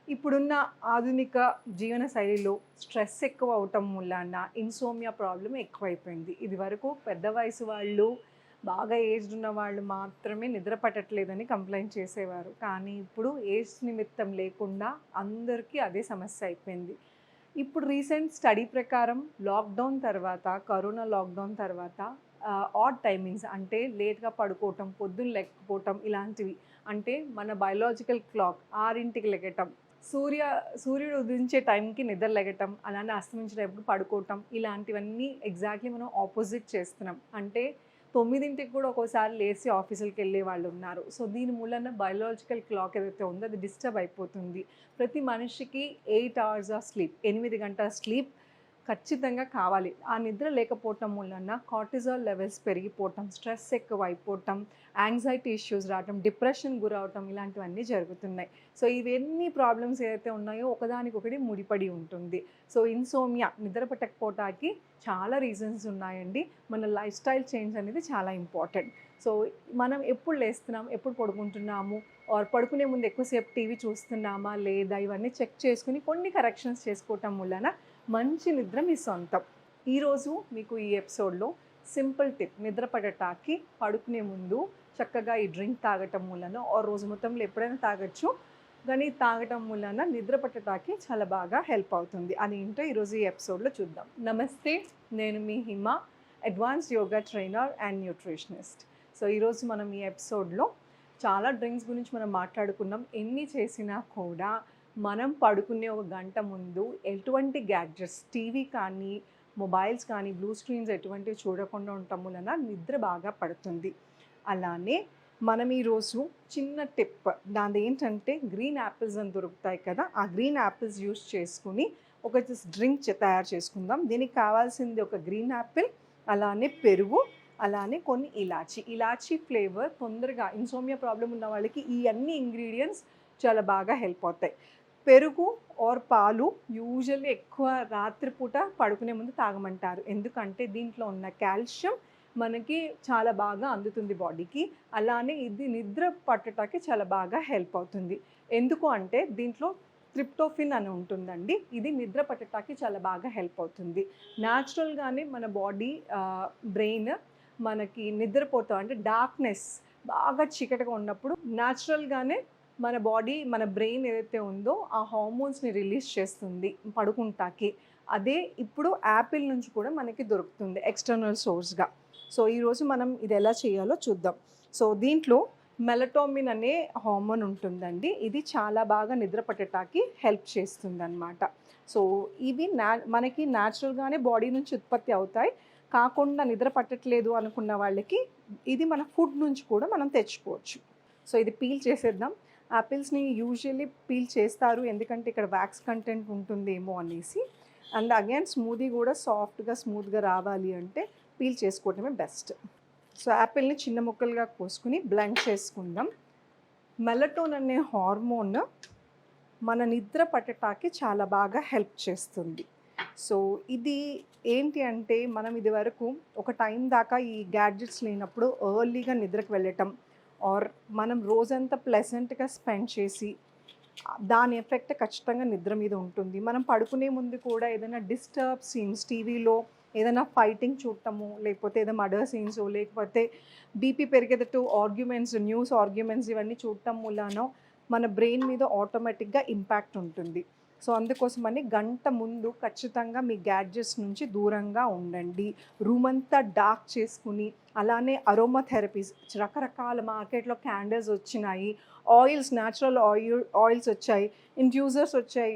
ఇప్పుడున్న ఆధునిక జీవన శైలిలో స్ట్రెస్ ఎక్కువ అవటం వలన ఇన్సోమియా ప్రాబ్లం ఎక్కువైపోయింది. ఇదివరకు పెద్ద వయసు వాళ్ళు, బాగా ఏజ్డ్ ఉన్న వాళ్ళు మాత్రమే నిద్ర పట్టట్లేదని కంప్లెయింట్ చేసేవారు. కానీ ఇప్పుడు ఏజ్ నిమిత్తం లేకుండా అందరికీ అదే సమస్య అయిపోయింది. ఇప్పుడు రీసెంట్ స్టడీ ప్రకారం లాక్డౌన్ తర్వాత, కరోనా లాక్డౌన్ తర్వాత ఆడ్ టైమింగ్స్ అంటే లేట్‌గా పడుకోవటం, పొద్దున్న లేకపోవటం ఇలాంటివి. అంటే మన బయోలాజికల్ క్లాక్ 6కి లెగటం, సూర్యుడు ఉదయించే టైంకి నిద్ర లెగటం, అలానే అస్తమించే టైంకి పడుకోవటం, ఇలాంటివన్నీ ఎగ్జాక్ట్లీ మనం ఆపోజిట్ చేస్తున్నాం. అంటే 9కి కూడా ఒక్కోసారి లేచి ఆఫీసులకి వెళ్ళే వాళ్ళు ఉన్నారు. సో దీని మూలన బయోలాజికల్ క్లాక్ ఏదైతే ఉందో అది డిస్టర్బ్ అయిపోతుంది. ప్రతి మనిషికి 8 అవర్స్ ఆఫ్ స్లీప్, 8 గంటల స్లీప్ ఖచ్చితంగా కావాలి. ఆ నిద్ర లేకపోవటం వలన కార్టిజాల్ లెవెల్స్ పెరిగిపోవటం, స్ట్రెస్ ఎక్కువ అయిపోవటం, యాంగ్జైటీ ఇష్యూస్ రావటం, డిప్రెషన్ గురవటం ఇలాంటివన్నీ జరుగుతున్నాయి. సో ఇవన్నీ ప్రాబ్లమ్స్ ఏదైతే ఉన్నాయో ఒకదానికొకటి ముడిపడి ఉంటుంది. సో ఇన్సోమియా నిద్ర పట్టకపోవటానికి చాలా రీజన్స్ ఉన్నాయండి. మన లైఫ్ స్టైల్ చేంజ్ అనేది చాలా ఇంపార్టెంట్. సో మనం ఎప్పుడు లేస్తున్నాం, ఎప్పుడు పడుకుంటున్నాము, ఆర్ పడుకునే ముందు ఎక్కువసేపు టీవీ చూస్తున్నామా లేదా, ఇవన్నీ చెక్ చేసుకుని కొన్ని కరెక్షన్స్ చేసుకోవటం వలన మంచి నిద్ర మీ సొంతం. ఈరోజు మీకు ఈ ఎపిసోడ్లో సింపుల్ టిప్, నిద్ర పడటానికి పడుకునే ముందు చక్కగా ఈ డ్రింక్ తాగటం వలన, ఆర్ రోజు మొత్తంలో ఎప్పుడైనా తాగొచ్చు, కానీ తాగటం వలన నిద్ర పట్టడానికి చాలా బాగా హెల్ప్ అవుతుంది. అది ఏంటో ఈరోజు ఈ ఎపిసోడ్లో చూద్దాం. నమస్తే, నేను మీ Hima, advanced yoga trainer and nutritionist. So ఈరోజు మనం ఈ ఎపిసోడ్లో చాలా డ్రింక్స్ గురించి మనం మాట్లాడుకున్నాం. ఎన్ని చేసినా కూడా మనం పడుకునే ఒక గంట ముందు ఎటువంటి గ్యాడ్జెట్స్, టీవీ కానీ మొబైల్స్ కానీ బ్లూ స్క్రీన్స్ ఎటువంటివి చూడకుండా ఉండటం వలన నిద్ర బాగా పడుతుంది. అలానే మనం ఈరోజు చిన్న టిప్, దాని ఏంటంటే గ్రీన్ యాపిల్స్ అని దొరుకుతాయి కదా, ఆ గ్రీన్ యాపిల్స్ యూస్ చేసుకుని ఒక డ్రింక్ తయారు చేసుకుందాం. దీనికి కావాల్సింది ఒక గ్రీన్ యాపిల్, అలానే పెరుగు, అలానే కొన్ని ఇలాచీ ఫ్లేవర్ తొందరగా ఇన్సోమియా ప్రాబ్లం ఉన్న వాళ్ళకి ఈ అన్ని ఇంగ్రీడియంట్స్ చాలా బాగా హెల్ప్ అవుతాయి. పెరుగు ఆర్ పాలు యూజువల్లీ ఎక్కువ రాత్రిపూట పడుకునే ముందు తాగమంటారు. ఎందుకంటే దీంట్లో ఉన్న కాల్షియం మనకి చాలా బాగా అందుతుంది బాడీకి. అలానే ఇది నిద్ర పట్టడానికి చాలా బాగా హెల్ప్ అవుతుంది. ఎందుకు అంటే దీంట్లో ట్రిప్టోఫిన్ అని ఉంటుందండి. ఇది నిద్ర పట్టడానికి చాలా బాగా హెల్ప్ అవుతుంది. న్యాచురల్గానే మన బాడీ, బ్రెయిన్ మనకి నిద్రపోతాం అంటే డార్క్నెస్ బాగా చీకటిగా ఉన్నప్పుడు న్యాచురల్గానే మన బాడీ, మన బ్రెయిన్ ఏదైతే ఉందో ఆ హార్మోన్స్ని రిలీజ్ చేస్తుంది పడుకుంటాకి. అదే ఇప్పుడు యాపిల్ నుంచి కూడా మనకి దొరుకుతుంది ఎక్స్టర్నల్ సోర్స్గా. సో ఈరోజు మనం ఇది ఎలా చేయాలో చూద్దాం. సో దీంట్లో మెలటోనిన్ అనే హార్మోన్ ఉంటుందండి. ఇది చాలా బాగా నిద్ర పట్టడానికి హెల్ప్ చేస్తుంది అన్నమాట. సో ఇవి మనకి న్యాచురల్గానే బాడీ నుంచి ఉత్పత్తి అవుతాయి. కాకుండా నిద్ర పట్టట్లేదు అనుకున్న వాళ్ళకి ఇది మన ఫుడ్ నుంచి కూడా మనం తెచ్చుకోవచ్చు. సో ఇది పీల్ చేసేద్దాం. యాపిల్స్ని యూజువల్లీ పీల్ చేస్తారు ఎందుకంటే ఇక్కడ వ్యాక్స్ కంటెంట్ ఉంటుందేమో అనేసి. అండ్ అగైన్ స్మూదీ కూడా సాఫ్ట్గా స్మూత్గా రావాలి అంటే పీల్ చేసుకోవటమే బెస్ట్. సో యాపిల్ని చిన్న ముక్కలుగా కోసుకుని బ్లెండ్ చేసుకుందాం. మెలటోనిన్ అనే హార్మోన్ మన నిద్ర పట్టడానికి చాలా బాగా హెల్ప్ చేస్తుంది. సో ఇది ఏంటి అంటే మనం ఇది వరకు ఒక టైం దాకా ఈ గ్యాడ్జెట్స్ లేనప్పుడు ఎర్లీగా నిద్రకు వెళ్ళటం, ఆర్ మనం రోజంతా ప్లెజెంట్గా స్పెండ్ చేసి దాని ఎఫెక్ట్ ఖచ్చితంగా నిద్ర మీద ఉంటుంది. మనం పడుకునే ముందు కూడా ఏదైనా డిస్టర్బ్ సీన్స్, టీవీలో ఏదైనా ఫైటింగ్ చూడటము, లేకపోతే ఏదైనా మర్డర్ సీన్స్, లేకపోతే బీపీ పెరిగేటట్టు ఆర్గ్యుమెంట్స్, న్యూస్ ఆర్గ్యుమెంట్స్ ఇవన్నీ చూడటం వలన మన బ్రెయిన్ మీద ఆటోమేటిక్గా ఇంపాక్ట్ ఉంటుంది. సో అందుకోసమని గంట ముందు ఖచ్చితంగా మీ గ్యాడ్జెట్స్ నుంచి దూరంగా ఉండండి. రూమ్ అంతా డార్క్ చేసుకుని, అలానే అరోమా థెరపీస్, రకరకాల మార్కెట్లో క్యాండిల్స్ వచ్చినాయి, ఆయిల్స్, న్యాచురల్ ఆయిల్స్ వచ్చాయి, ఇన్ఫ్యూజర్స్ వచ్చాయి,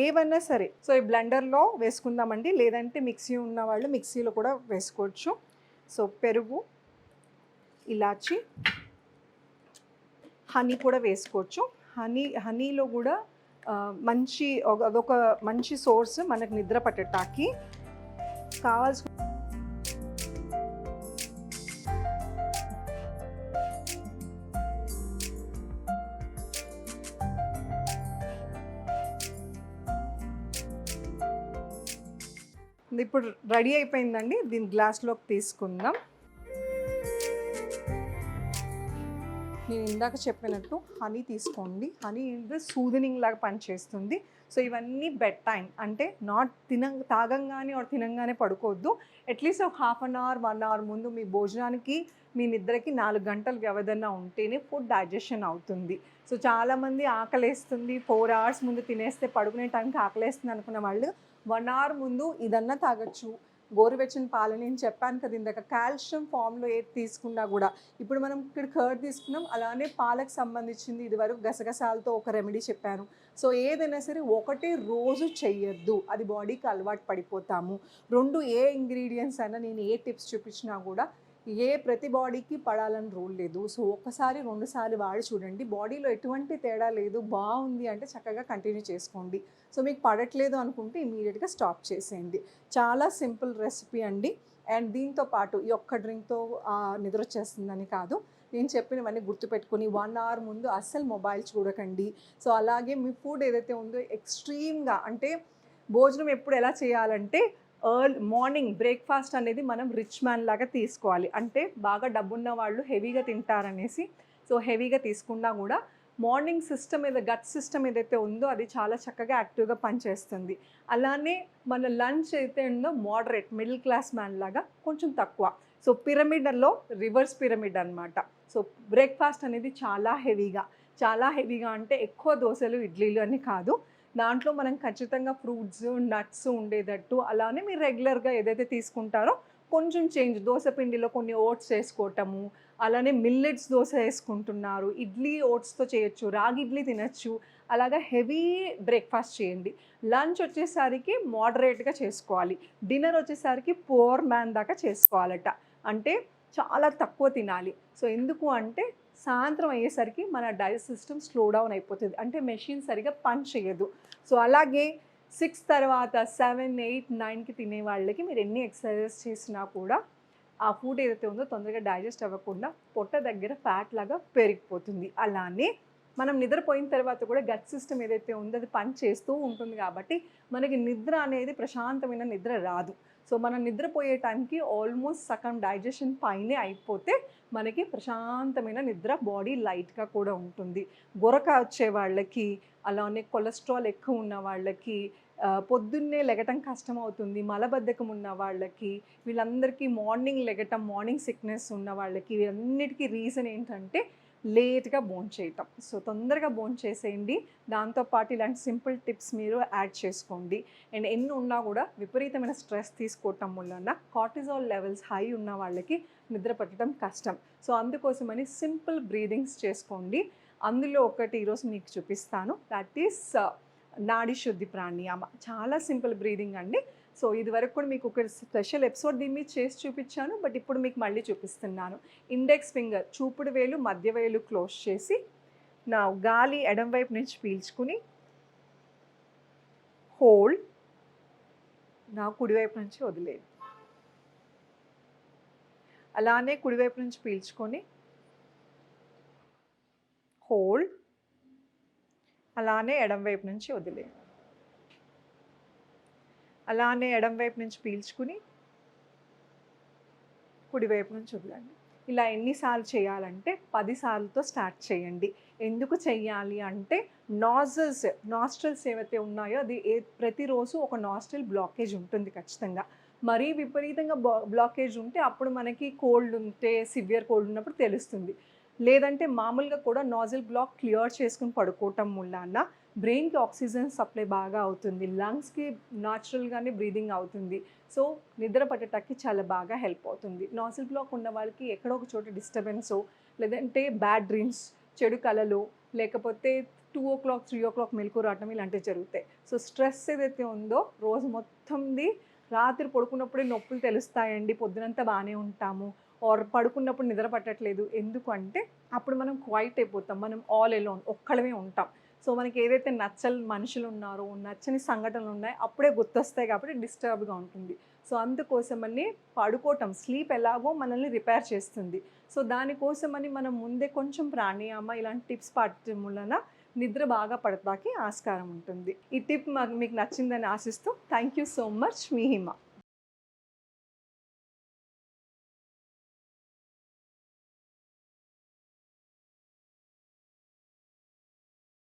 ఏవైనా సరే. సో ఈ బ్లెండర్లో వేసుకుందామండి, లేదంటే మిక్సీ ఉన్న వాళ్ళు మిక్సీలో కూడా వేసుకోవచ్చు. సో పెరుగు, ఇలాచి, హనీ కూడా వేసుకోవచ్చు. హనీలో కూడా అదొక మంచి సోర్స్ మనకు నిద్ర పట్టడానికి. కావాల్సిన ఇప్పుడు రెడీ అయిపోయిందండి. దీన్ని గ్లాస్లోకి తీసుకుందాం. నేను ఇందాక చెప్పినట్టు హనీ తీసుకోండి. హనీ ఇది సూదనింగ్ లాగా పనిచేస్తుంది. సో ఇవన్నీ బెడ్ టైం అంటే నాట్ తాగంగానే తినంగానే పడుకోవద్దు. అట్లీస్ట్ ఒక హాఫ్ అన్ అవర్ 1 అవర్ ముందు మీ భోజనానికి మీ నిద్రకి 4 గంటల వ్యవధన ఉంటేనే ఫుడ్ డైజెషన్ అవుతుంది. సో చాలామంది ఆకలేస్తుంది 4 అవర్స్ ముందు తినేస్తే పడుకునే టైంకి ఆకలేస్తుంది అనుకున్న వాళ్ళు 1 అవర్ ముందు ఇదన్నా తాగొచ్చు. గోరువెచ్చని పాలు నేను చెప్పాను కదా ఇందాక, కాల్షియం ఫామ్లో ఏది తీసుకున్నా కూడా, ఇప్పుడు మనం ఇక్కడ కర్డ్ తీసుకున్నాం, అలానే పాలకు సంబంధించింది ఇదివరకు గసగసాలతో ఒక రెమెడీ చెప్పాను. సో ఏదైనా సరే ఒకటే రోజు చెయ్యొద్దు, అది బాడీకి అలవాటు పడిపోతాము. 2 ఏ ఇంగ్రీడియంట్స్ అయినా నేను ఏ టిప్స్ చూపించినా కూడా ప్రతి బాడీకి పడాలని రూల్ లేదు. సో ఒక్కసారి 2 సార్లు వాడి చూడండి, బాడీలో ఎటువంటి తేడా లేదు, బాగుంది అంటే చక్కగా కంటిన్యూ చేసుకోండి. సో మీకు పడట్లేదు అనుకుంటే ఇమీడియట్గా స్టాప్ చేసేయండి. చాలా సింపుల్ రెసిపీ అండి. అండ్ దీంతో పాటు ఈ ఒక్క డ్రింక్తో నిద్ర వచ్చేస్తుందని కాదు, నేను చెప్పినవన్నీ గుర్తుపెట్టుకుని 1 అవర్ ముందు అస్సలు మొబైల్ చూడకండి. సో అలాగే మీ ఫుడ్ ఏదైతే ఉందో ఎక్స్ట్రీమ్గా అంటే భోజనం ఎప్పుడు ఎలా చేయాలంటే మార్నింగ్ బ్రేక్ఫాస్ట్ అనేది మనం రిచ్ మ్యాన్ లాగా తీసుకోవాలి. అంటే బాగా డబ్బున్న వాళ్ళు హెవీగా తింటారనేసి సో హెవీగా తీసుకున్నా కూడా మార్నింగ్ సిస్టమ్ గట్ సిస్టమ్ ఏదైతే ఉందో అది చాలా చక్కగా యాక్టివ్గా పనిచేస్తుంది. అలానే మన లంచ్ అయితే ఉందో మోడరేట్ మిడిల్ క్లాస్ మ్యాన్ లాగా కొంచెం తక్కువ. సో పిరమిడ్లో రివర్స్ పిరమిడ్ అనమాట. సో బ్రేక్ఫాస్ట్ అనేది చాలా హెవీగా అంటే ఎక్కువ దోశలు ఇడ్లీలు అని కాదు, దాంట్లో మనం ఖచ్చితంగా ఫ్రూట్స్ నట్స్ ఉండేటట్టు, అలానే మీరు రెగ్యులర్గా ఏదైతే తీసుకుంటారో కొంచెం చేంజ్, దోశ పిండిలో కొన్ని ఓట్స్ వేసుకోవటము, అలానే మిల్లెట్స్ దోశ వేసుకుంటున్నారు, ఇడ్లీ ఓట్స్తో చేయొచ్చు, రాగి ఇడ్లీ తినచ్చు, అలాగా హెవీ బ్రేక్ఫాస్ట్ చేయండి. లంచ్ వచ్చేసరికి మోడరేట్గా చేసుకోవాలి, డిన్నర్ వచ్చేసరికి పూర్ మ్యాన్ దాకా చేసుకోవాలట, అంటే చాలా తక్కువ తినాలి. సో ఎందుకు అంటే సాయంత్రం అయ్యేసరికి మన డైజెస్ట్ సిస్టమ్ స్లో డౌన్ అయిపోతుంది, అంటే మెషిన్ సరిగా పని చేయదు. సో అలాగే 6 తర్వాత 7, 8, 9కి తినే వాళ్ళకి మీరు ఎన్ని ఎక్సర్సైజెస్ చేసినా కూడా ఆ ఫుడ్ ఏదైతే ఉందో తొందరగా డైజెస్ట్ అవ్వకుండా పొట్ట దగ్గర ఫ్యాట్ లాగా పెరిగిపోతుంది. అలానే మనం నిద్రపోయిన తర్వాత కూడా గట్ సిస్టమ్ ఏదైతే ఉందో అది పని చేస్తూ ఉంటుంది, కాబట్టి మనకి నిద్ర అనేది ప్రశాంతమైన నిద్ర రాదు. సో మనం నిద్రపోయే టైంకి ఆల్మోస్ట్ సగం డైజెషన్ పైనే అయిపోతే మనకి ప్రశాంతమైన నిద్ర, బాడీ లైట్గా కూడా ఉంటుంది. గొరక వచ్చే వాళ్ళకి, అలానే కొలెస్ట్రాల్ ఎక్కువ ఉన్న వాళ్ళకి, పొద్దున్నే లెగటం కష్టం అవుతుంది, మలబద్ధకం ఉన్న వాళ్ళకి, వీళ్ళందరికీ మార్నింగ్ లెగటం, మార్నింగ్ సిక్నెస్ ఉన్న వాళ్ళకి, వీళ్ళన్నిటికీ రీజన్ ఏంటంటే లేట్గా భోంచేయటం. సో తొందరగా భోంచేసేయండి. దాంతోపాటు ఇలాంటి సింపుల్ టిప్స్ మీరు యాడ్ చేసుకోండి. అండ్ ఎన్ని ఉన్నా కూడా విపరీతమైన స్ట్రెస్ తీసుకోవటం వలన కార్టిజాల్ లెవెల్స్ హై ఉన్న వాళ్ళకి నిద్ర పట్టడం కష్టం. సో అందుకోసమని సింపుల్ బ్రీదింగ్స్ చేసుకోండి. అందులో ఒకటి ఈరోజు మీకు చూపిస్తాను, దట్ ఈస్ నాడి శుద్ధి ప్రాణాయామ. చాలా సింపుల్ బ్రీదింగ్ అండి. సో ఇది వరకు కూడా మీకు ఒక స్పెషల్ ఎపిసోడ్ దీని మీద చేసి చూపించాను, బట్ ఇప్పుడు మీకు మళ్ళీ చూపిస్తున్నాను. ఇండెక్స్ ఫింగర్, చూపుడు వేలు, మధ్య వేలు క్లోజ్ చేసి నా గాలి ఎడం వైపు నుంచి పీల్చుకుని హోల్డ్, నా కుడివైపు నుంచి వదిలేదు. అలానే కుడివైపు నుంచి పీల్చుకొని హోల్డ్, అలానే ఎడం వైపు నుంచి వదిలేదు. అలానే ఎడం వైపు నుంచి పీల్చుకుని కుడివైపు నుంచి వదలండి. ఇలా ఎన్నిసార్లు చేయాలంటే 10 సార్లతో స్టార్ట్ చేయండి. ఎందుకు చెయ్యాలి అంటే నాస్ట్రల్స్ ఏవైతే ఉన్నాయో అది ప్రతిరోజు ఒక నాస్ట్రల్ బ్లాకేజ్ ఉంటుంది ఖచ్చితంగా. మరీ విపరీతంగా బ్లాకేజ్ ఉంటే అప్పుడు మనకి కోల్డ్ ఉంటే, సివియర్ కోల్డ్ ఉన్నప్పుడు తెలుస్తుంది. లేదంటే మామూలుగా కూడా నాజిల్ బ్లాక్ క్లియర్ చేసుకుని పడుకోవటం వల్ల బ్రెయిన్కి ఆక్సిజన్ సప్లై బాగా అవుతుంది, లంగ్స్కి న్యాచురల్గానే బ్రీదింగ్ అవుతుంది. సో నిద్ర పట్టడానికి చాలా బాగా హెల్ప్ అవుతుంది. నాజిల్ బ్లాక్ ఉన్న వాళ్ళకి ఎక్కడో ఒక చోట డిస్టర్బెన్సో, లేదంటే బ్యాడ్ డ్రీమ్స్, చెడు కళలు, లేకపోతే 2 o'clock 3 o'clock మెలకు రావటం ఇలాంటివి జరుగుతాయి. సో స్ట్రెస్ ఏదైతే ఉందో రోజు మొత్తంది రాత్రి పడుకున్నప్పుడే నొప్పులు తెలుస్తాయండి, పొద్దునంతా బాగానే ఉంటాము, ఆర్ పడుకున్నప్పుడు నిద్ర పట్టట్లేదు. ఎందుకు అంటే అప్పుడు మనం క్వైట్ అయిపోతాం, మనం ఆల్ ఎలోన్, ఒక్కడమే ఉంటాం. సో మనకి ఏదైతే నచ్చని మనుషులు ఉన్నారో, నచ్చని సంఘటనలు ఉన్నాయో అప్పుడే గుర్తొస్తాయి, కాబట్టి డిస్టర్బ్గా ఉంటుంది. సో అందుకోసమని పడుకోవటం, స్లీప్ ఎలాగో మనల్ని రిపేర్ చేస్తుంది. సో దానికోసమని మనం ముందే కొంచెం ప్రాణాయామ ఇలాంటి టిప్స్ పాటించడం వలన నిద్ర బాగా పడతాకి ఆస్కారం ఉంటుంది. ఈ టిప్ మీకు నచ్చిందని ఆశిస్తూ thank you so much, me Hima.